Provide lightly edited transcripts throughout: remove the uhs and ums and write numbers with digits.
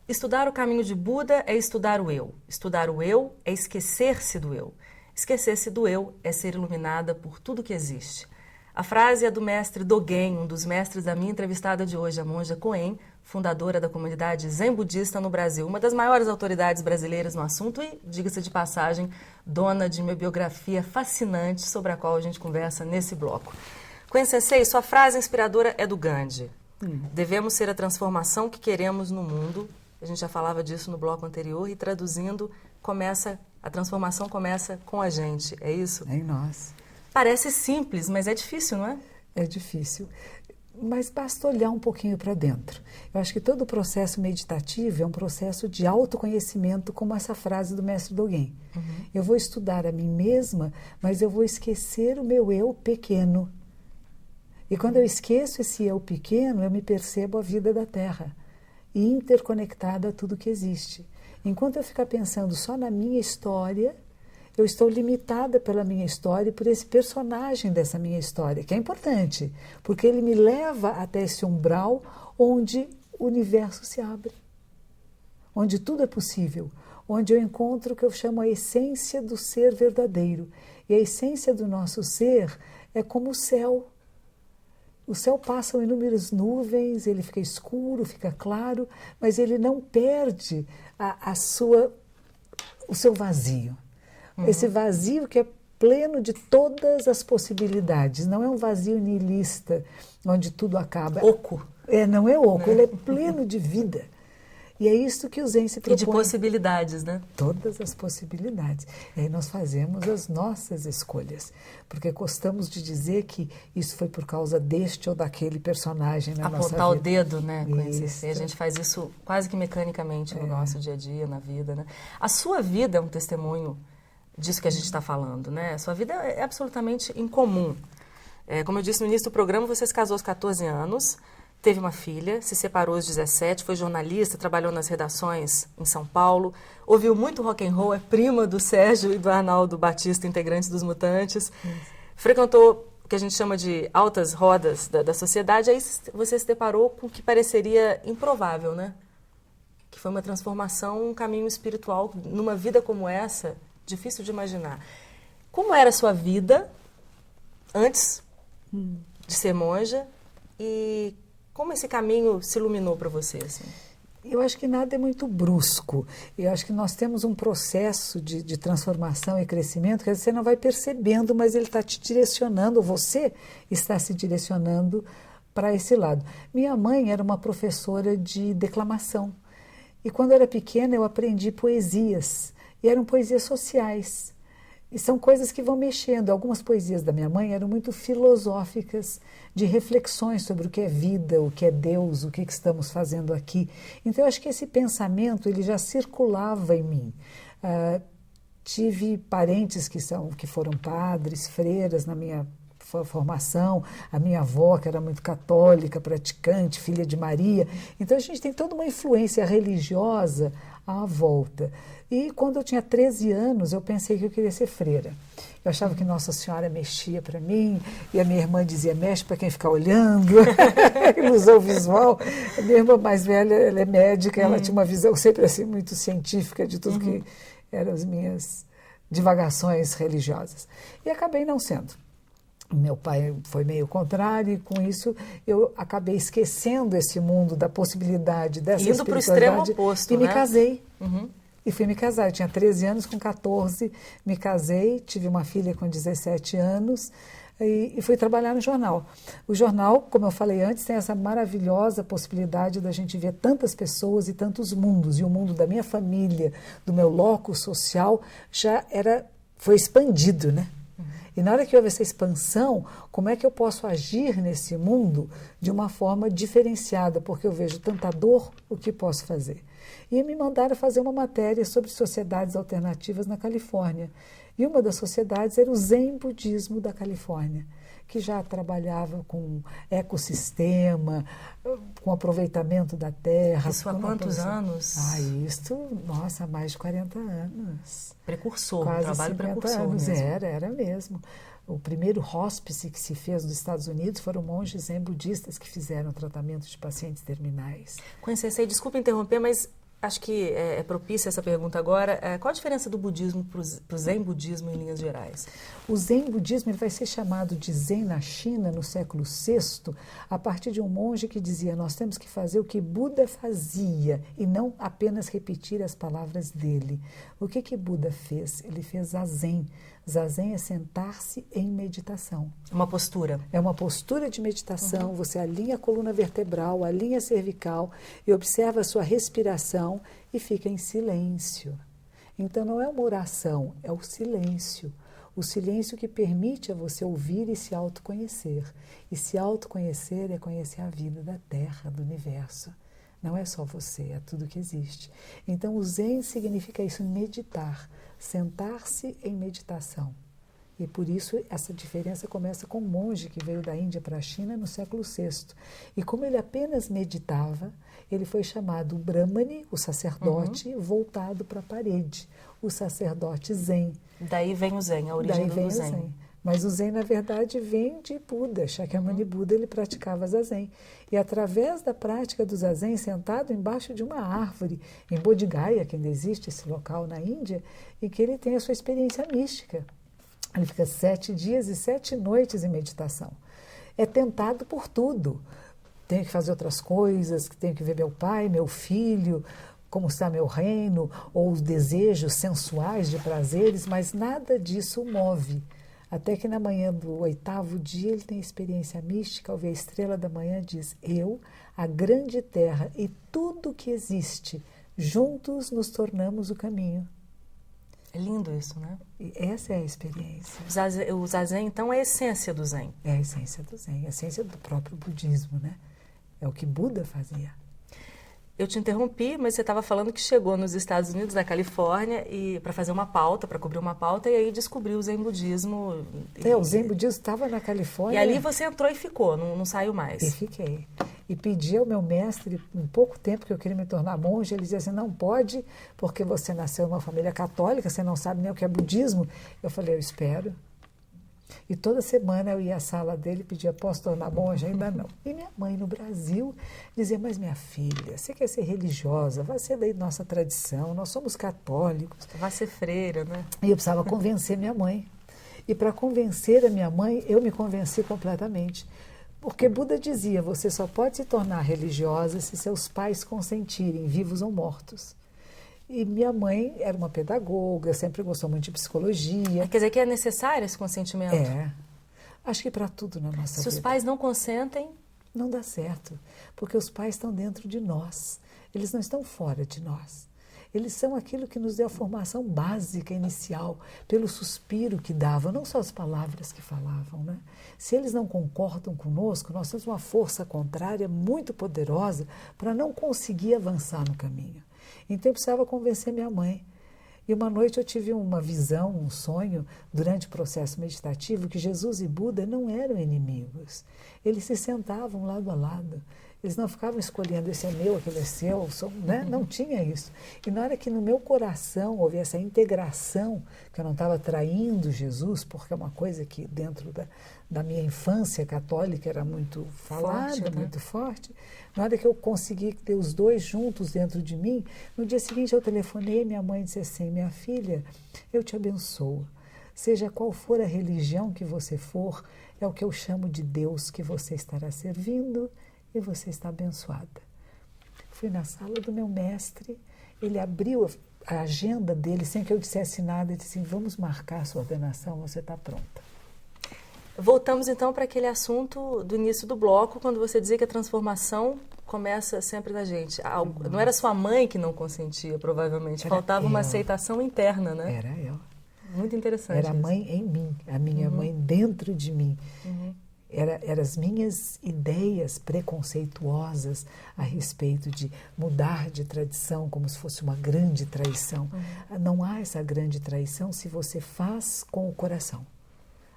Estudar o caminho de Buda é estudar o eu. Estudar o eu é esquecer-se do eu. Esquecer-se do eu é ser iluminada por tudo que existe. A frase é do mestre Dogen, um dos mestres da minha entrevistada de hoje, a monja Koen, fundadora da comunidade Zen Budista no Brasil, uma das maiores autoridades brasileiras no assunto e, diga-se de passagem, dona de uma biografia fascinante sobre a qual a gente conversa nesse bloco. Koen Sensei, sua frase inspiradora é do Gandhi. Devemos ser a transformação que queremos no mundo. A gente já falava disso no bloco anterior e traduzindo, a transformação começa com a gente, é isso? É em nós. Parece simples, mas é difícil, não é? É difícil, mas basta olhar um pouquinho para dentro. Eu acho que todo o processo meditativo é um processo de autoconhecimento, como essa frase do mestre Dogen. Eu vou estudar a mim mesma, mas eu vou esquecer o meu eu pequeno. E quando eu esqueço esse eu pequeno, eu me percebo a vida da Terra e interconectada a tudo que existe. Enquanto eu ficar pensando só na minha história, eu estou limitada pela minha história e por esse personagem dessa minha história, que é importante, porque ele me leva até esse umbral onde o universo se abre, onde tudo é possível, onde eu encontro o que eu chamo a essência do ser verdadeiro. E a essência do nosso ser é como o céu. O céu passa inúmeras nuvens, ele fica escuro, fica claro, mas ele não perde o seu vazio. Esse vazio que é pleno de todas as possibilidades. Não é um vazio nihilista, onde tudo acaba. Oco. Não é oco, ele é pleno de vida. E é isso que o Zen se propõe. E de possibilidades, né? Todas as possibilidades. E aí nós fazemos as nossas escolhas. Porque gostamos de dizer que isso foi por causa deste ou daquele personagem na nossa vida. Apontar o dedo, né? A gente faz isso quase que mecanicamente no nosso dia a dia, na vida, né? A sua vida é um testemunho disso que a gente está falando, né? A sua vida é absolutamente incomum. Como eu disse no início do programa, você se casou aos 14 anos, teve uma filha, se separou aos 17, foi jornalista, trabalhou nas redações em São Paulo, ouviu muito rock and roll, é prima do Sérgio e do Arnaldo Batista, integrantes dos Mutantes, frequentou o que a gente chama de altas rodas da sociedade, aí você se deparou com o que pareceria improvável, né? Que foi uma transformação, um caminho espiritual, numa vida como essa, difícil de imaginar. Como era a sua vida antes de ser monja e como esse caminho se iluminou para você? Assim? Eu acho que nada é muito brusco. Eu acho que nós temos um processo de transformação e crescimento que você não vai percebendo, mas ele está te direcionando, você está se direcionando para esse lado. Minha mãe era uma professora de declamação. E quando eu era pequena eu aprendi poesias. E eram poesias sociais. E são coisas que vão mexendo. Algumas poesias da minha mãe eram muito filosóficas, de reflexões sobre o que é vida, o que é Deus, o que estamos fazendo aqui. Então, eu acho que esse pensamento ele já circulava em mim. Tive parentes que foram padres, freiras na minha formação, a minha avó, que era muito católica, praticante, filha de Maria. Então, a gente tem toda uma influência religiosa à volta. E quando eu tinha 13 anos, eu pensei que eu queria ser freira. Eu achava que Nossa Senhora mexia para mim, e a minha irmã dizia, mexe para quem ficar olhando. Ilusão visual. A minha irmã mais velha, ela é médica, ela tinha uma visão sempre assim muito científica de tudo que eram as minhas divagações religiosas. E acabei não sendo. Meu pai foi meio contrário e com isso eu acabei esquecendo esse mundo da possibilidade dessa indo para o extremo oposto, e né? me casei. E fui me casar. Eu tinha 13 anos, com 14 me casei, tive uma filha com 17 anos e fui trabalhar no jornal. O jornal, como eu falei antes, tem essa maravilhosa possibilidade da gente ver tantas pessoas e tantos mundos. E o mundo da minha família, do meu locus social, foi expandido, né? E na hora que houve essa expansão, como é que eu posso agir nesse mundo de uma forma diferenciada? Porque eu vejo tanta dor, o que posso fazer? E me mandaram fazer uma matéria sobre sociedades alternativas na Califórnia. E uma das sociedades era o Zen Budismo da Califórnia, que já trabalhava com ecossistema, com aproveitamento da terra. Isso há quantos anos? Nossa, há mais de 40 anos. Precursor, quase trabalho 50 precursor anos. mesmo. Era mesmo. O primeiro hospice que se fez nos Estados Unidos foram monges zen budistas que fizeram tratamento de pacientes terminais. Koen Sensei, desculpa interromper, mas Acho que é propícia essa pergunta agora. Qual a diferença do budismo para o Zen budismo em linhas gerais? O Zen budismo ele vai ser chamado de Zen na China no século VI, a partir de um monge que dizia: nós temos que fazer o que Buda fazia e não apenas repetir as palavras dele. O que Buda fez? Ele fez Zazen. Zazen é sentar-se em meditação. Uma postura. É uma postura de meditação, você alinha a coluna vertebral, alinha a cervical e observa a sua respiração e fica em silêncio. Então não é uma oração, é o silêncio. O silêncio que permite a você ouvir e se autoconhecer. E se autoconhecer é conhecer a vida da Terra, do universo. Não é só você, é tudo que existe. Então o Zen significa isso, meditar, sentar-se em meditação. E por isso essa diferença começa com um monge que veio da Índia para a China no século VI. E como ele apenas meditava, ele foi chamado Brahmani, o sacerdote, voltado para a parede, o sacerdote Zen. Daí vem o Zen, a origem do Zen. Mas o Zen, na verdade, vem de Buda. Shakyamuni Buda, ele praticava Zazen. E através da prática do Zazen, sentado embaixo de uma árvore, em Bodh Gaya, que ainda existe esse local na Índia, e que ele tem a sua experiência mística. Ele fica 7 dias e 7 noites em meditação. É tentado por tudo. Tenho que fazer outras coisas, tenho que ver meu pai, meu filho, como está meu reino, ou os desejos sensuais de prazeres, mas nada disso o move. Até que na manhã do 8º dia ele tem experiência mística, ao ver a estrela da manhã, diz: eu, a grande terra e tudo que existe, juntos nos tornamos o caminho. É lindo isso, né? E essa é a experiência. O Zazen, então, é a essência do Zen. É a essência do Zen, a essência do próprio budismo, né? É o que Buda fazia. Eu te interrompi, mas você estava falando que chegou nos Estados Unidos, na Califórnia, e para fazer uma pauta, para cobrir uma pauta, e aí descobriu o Zen budismo. O Zen budismo estava na Califórnia. E ali você entrou e ficou, não saiu mais. E fiquei. E pedi ao meu mestre, em pouco tempo que eu queria me tornar monge, ele dizia assim: não pode, porque você nasceu numa família católica, você não sabe nem o que é budismo. Eu falei: eu espero. E toda semana eu ia à sala dele e pedia: posso tornar monge? Ainda não. E minha mãe no Brasil dizia: mas minha filha, você quer ser religiosa, vai ser da nossa tradição, nós somos católicos. Vai ser freira, né? E eu precisava convencer minha mãe. E para convencer a minha mãe, eu me convenci completamente. Porque Buda dizia: você só pode se tornar religiosa se seus pais consentirem, vivos ou mortos. E minha mãe era uma pedagoga, sempre gostou muito de psicologia. Quer dizer que é necessário esse consentimento? É. Acho que para tudo na nossa vida. Se os pais não consentem... Não dá certo, porque os pais estão dentro de nós. Eles não estão fora de nós. Eles são aquilo que nos deu a formação básica, inicial, pelo suspiro que davam, não só as palavras que falavam, né? Se eles não concordam conosco, nós temos uma força contrária muito poderosa para não conseguir avançar no caminho. Então eu precisava convencer minha mãe. E uma noite eu tive uma visão, um sonho, durante o processo meditativo, que Jesus e Buda não eram inimigos. Eles se sentavam lado a lado. Eles não ficavam escolhendo: esse é meu, aquele é seu, né? Não tinha isso. E na hora que no meu coração houve essa integração, que eu não estava traindo Jesus, porque é uma coisa que dentro da minha infância católica era muito falada, forte, né? Muito forte. Na hora que eu consegui ter os dois juntos dentro de mim, no dia seguinte eu telefonei, minha mãe disse assim: minha filha, eu te abençoo. Seja qual for a religião que você for, é o que eu chamo de Deus que você estará servindo, e você está abençoada. Fui na sala do meu mestre, ele abriu a agenda dele sem que eu dissesse nada, e disse assim: vamos marcar a sua ordenação, você está pronta. Voltamos então para aquele assunto do início do bloco, quando você dizia que a transformação começa sempre da gente. Não era sua mãe que não consentia, provavelmente, faltava uma aceitação interna, né? Era eu. Muito interessante. Era a mãe em mim, a minha mãe dentro de mim. Eram as minhas ideias preconceituosas a respeito de mudar de tradição como se fosse uma grande traição. Não há essa grande traição se você faz com o coração.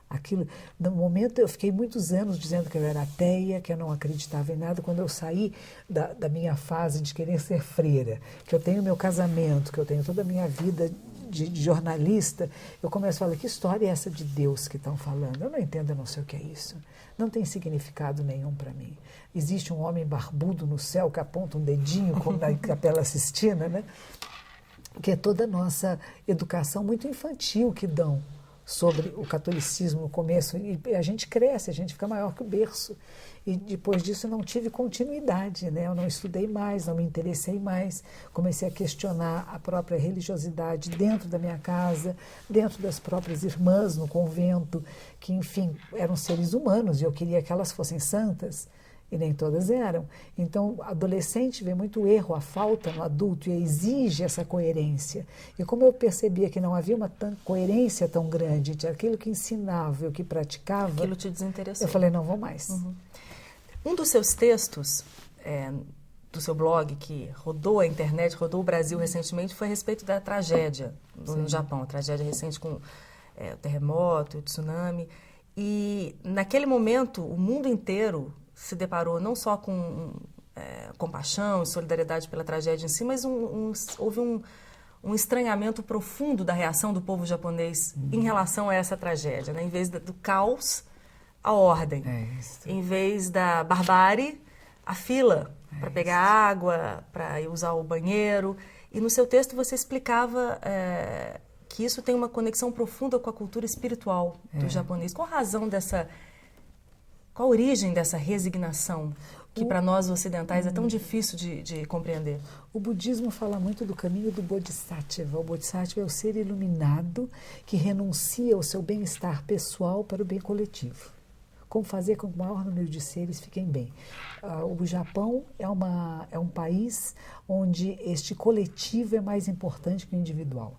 Aquilo, no momento, eu fiquei muitos anos dizendo que eu era ateia, que eu não acreditava em nada. Quando eu saí da minha fase de querer ser freira, que eu tenho meu casamento, que eu tenho toda a minha vida de jornalista, eu começo a falar, que história é essa de Deus que estão falando? Eu não entendo, eu não sei o que é isso. Não tem significado nenhum para mim. Existe um homem barbudo no céu que aponta um dedinho, como na Capela Sistina, né? Que é toda a nossa educação muito infantil que dão sobre o catolicismo no começo. E a gente cresce, a gente fica maior que o berço. E depois disso eu não tive continuidade, né? Eu não estudei mais, não me interessei mais. Comecei a questionar a própria religiosidade dentro da minha casa, dentro das próprias irmãs no convento, que, enfim, eram seres humanos e eu queria que elas fossem santas. E nem todas eram. Então, adolescente vê muito erro, a falta no adulto e exige essa coerência. E como eu percebia que não havia uma coerência tão grande entre aquilo que ensinava e o que praticava... Aquilo te desinteressou. Eu falei, não vou mais. Uhum. Um dos seus textos, do seu blog, que rodou a internet, rodou o Brasil recentemente, foi a respeito da tragédia no Japão. A tragédia recente com o terremoto, o tsunami. E, naquele momento, o mundo inteiro se deparou não só com compaixão e solidariedade pela tragédia em si, mas houve um estranhamento profundo da reação do povo japonês em relação a essa tragédia, né? Em vez do caos, a ordem. Em vez da barbárie, a fila para pegar água, para ir usar o banheiro. E no seu texto você explicava que isso tem uma conexão profunda com a cultura espiritual do japonês. Qual a razão dessa... Qual a origem dessa resignação que para nós ocidentais é tão difícil de compreender? O budismo fala muito do caminho do Bodhisattva. O Bodhisattva é o ser iluminado que renuncia ao seu bem-estar pessoal para o bem coletivo. Como fazer com que o maior número de seres fiquem bem. O Japão é um país onde este coletivo é mais importante que o individual.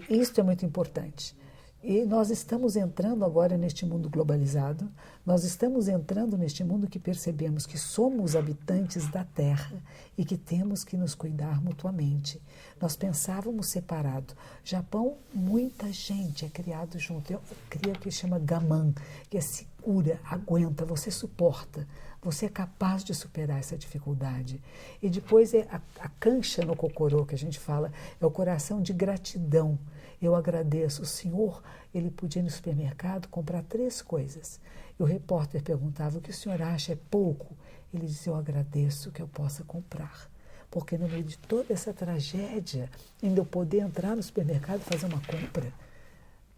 Isto é muito importante. E nós estamos entrando agora neste mundo globalizado, nós estamos entrando neste mundo que percebemos que somos habitantes da Terra e que temos que nos cuidar mutuamente. Nós pensávamos separado. Japão, muita gente é criado junto. Eu crio o que chama gaman, que é segura, aguenta, você suporta. Você é capaz de superar essa dificuldade. E depois é a cancha no cocorô, que a gente fala, é o coração de gratidão. Eu agradeço. O senhor, ele podia ir no supermercado comprar 3 coisas. E o repórter perguntava, o que o senhor acha é pouco? Ele dizia, eu agradeço que eu possa comprar. Porque no meio de toda essa tragédia, ainda eu poder entrar no supermercado e fazer uma compra.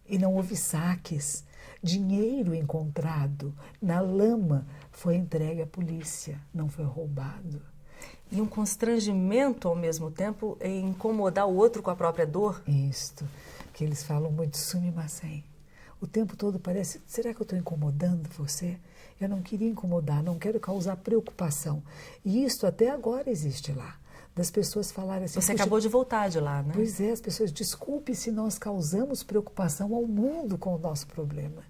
E não houve saques. Dinheiro encontrado na lama foi entregue à polícia, não foi roubado. E um constrangimento ao mesmo tempo em incomodar o outro com a própria dor? Isto, que eles falam muito sumimasen. O tempo todo parece, será que eu estou incomodando você? Eu não queria incomodar, não quero causar preocupação. E isto até agora existe lá. Das pessoas falarem assim... Você acabou de voltar de lá, né? Pois é, as pessoas, desculpe se nós causamos preocupação ao mundo com o nosso problema.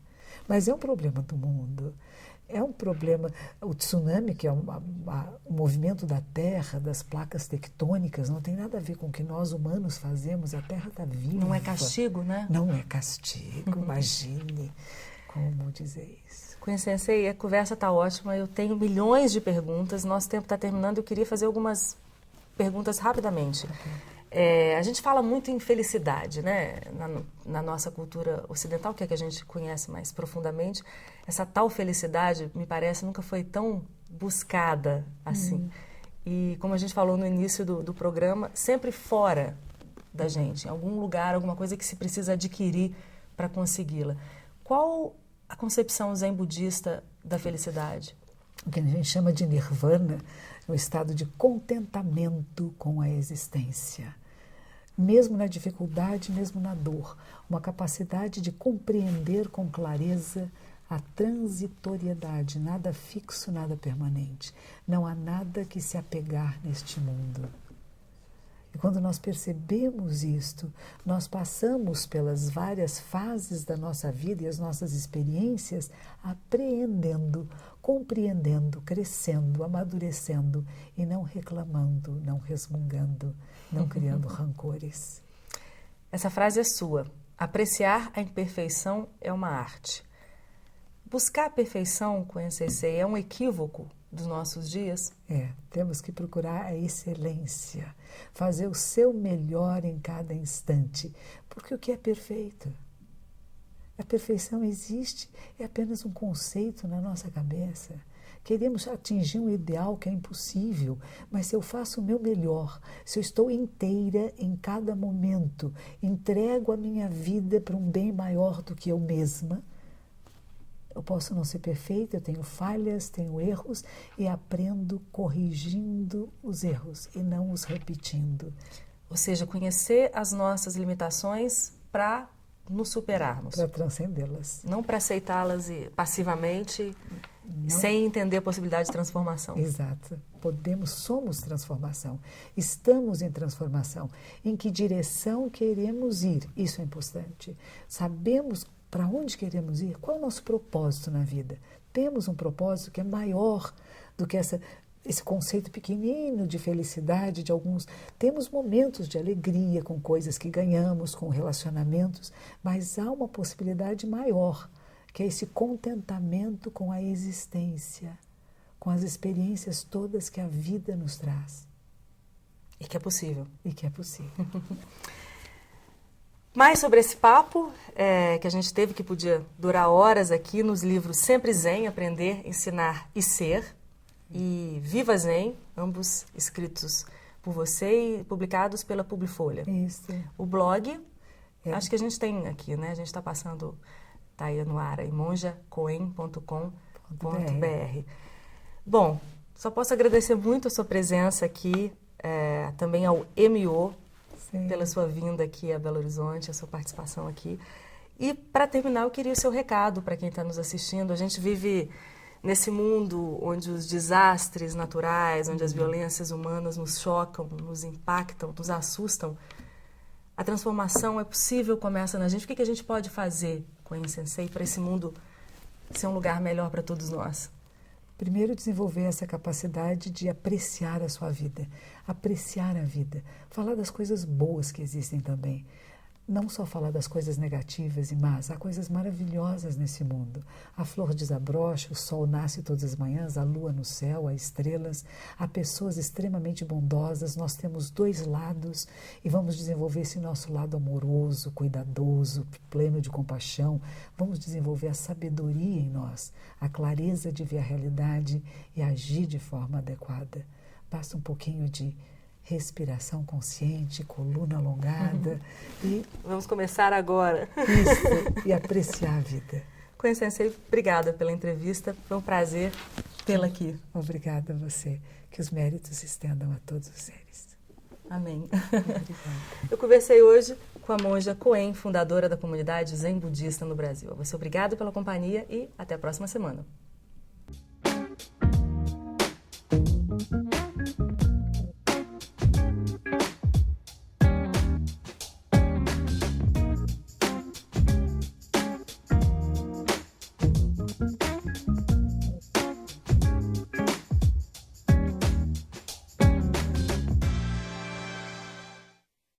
Mas é um problema do mundo. É um problema... O tsunami, que é um movimento da Terra, das placas tectônicas, não tem nada a ver com o que nós humanos fazemos. A Terra está viva. Não é castigo, né? Não é castigo, imagine como dizer isso. Sensei, a conversa está ótima, eu tenho milhões de perguntas, nosso tempo está terminando, eu queria fazer algumas perguntas rapidamente. A gente fala muito em felicidade, né? Na nossa cultura ocidental, que é que a gente conhece mais profundamente, essa tal felicidade, me parece, nunca foi tão buscada assim. E como a gente falou no início do programa, sempre fora da gente, em algum lugar, alguma coisa que se precisa adquirir para consegui-la. Qual a concepção zen budista da felicidade? O que a gente chama de nirvana é o estado de contentamento com a existência. Mesmo na dificuldade, mesmo na dor, uma capacidade de compreender com clareza a transitoriedade, nada fixo, nada permanente. Não há nada que se apegar neste mundo. E quando nós percebemos isto, nós passamos pelas várias fases da nossa vida e as nossas experiências apreendendo, compreendendo, crescendo, amadurecendo e não reclamando, não resmungando, não criando rancores. Essa frase é sua. Apreciar a imperfeição é uma arte. Buscar a perfeição, Koen Sensei, é um equívoco dos nossos dias? Temos que procurar a excelência, fazer o seu melhor em cada instante, porque o que é perfeito? A perfeição existe, é apenas um conceito na nossa cabeça. Queremos atingir um ideal que é impossível, mas se eu faço o meu melhor, se eu estou inteira em cada momento, entrego a minha vida para um bem maior do que eu mesma, eu posso não ser perfeita, eu tenho falhas, tenho erros e aprendo corrigindo os erros e não os repetindo. Ou seja, conhecer as nossas limitações para nos superarmos. Para transcendê-las. Não para aceitá-las passivamente, sem entender a possibilidade de transformação. Exato. Somos transformação. Estamos em transformação. Em que direção queremos ir? Isso é importante. Sabemos para onde queremos ir? Qual é o nosso propósito na vida? Temos um propósito que é maior do que esse conceito pequenino de felicidade de alguns. Temos momentos de alegria com coisas que ganhamos, com relacionamentos, mas há uma possibilidade maior, que é esse contentamento com a existência, com as experiências todas que a vida nos traz. E que é possível. E que é possível. Mais sobre esse papo que a gente teve, que podia durar horas aqui nos livros Sempre Zen, Aprender, Ensinar e Ser, e Viva Zen, ambos escritos por você e publicados pela Publifolha. Isso. O blog, acho que a gente tem aqui, né? A gente está passando, está aí no ar, monjacoen.com.br. Bom, só posso agradecer muito a sua presença aqui, também ao MO, Sim. pela sua vinda aqui a Belo Horizonte, a sua participação aqui. E, para terminar, eu queria o seu recado para quem está nos assistindo. A gente vive nesse mundo onde os desastres naturais, onde as violências humanas nos chocam, nos impactam, nos assustam. A transformação é possível, começa na gente. O que a gente pode fazer com a Insensei para esse mundo ser um lugar melhor para todos nós? Primeiro, desenvolver essa capacidade de apreciar a sua vida, apreciar a vida, falar das coisas boas que existem também. Não só falar das coisas negativas e más, há coisas maravilhosas nesse mundo. A flor desabrocha, o sol nasce todas as manhãs, a lua no céu, há estrelas, há pessoas extremamente bondosas, nós temos dois lados e vamos desenvolver esse nosso lado amoroso, cuidadoso, pleno de compaixão. Vamos desenvolver a sabedoria em nós, a clareza de ver a realidade e agir de forma adequada. Basta um pouquinho de respiração consciente, coluna alongada e... Vamos começar agora. Isso, e apreciar a vida. Coen Sensei, obrigada pela entrevista, foi um prazer tê-la aqui. Obrigada a você, que os méritos se estendam a todos os seres. Amém. Eu conversei hoje com a monja Coen, fundadora da comunidade Zen Budista no Brasil. A você obrigado pela companhia e até a próxima semana.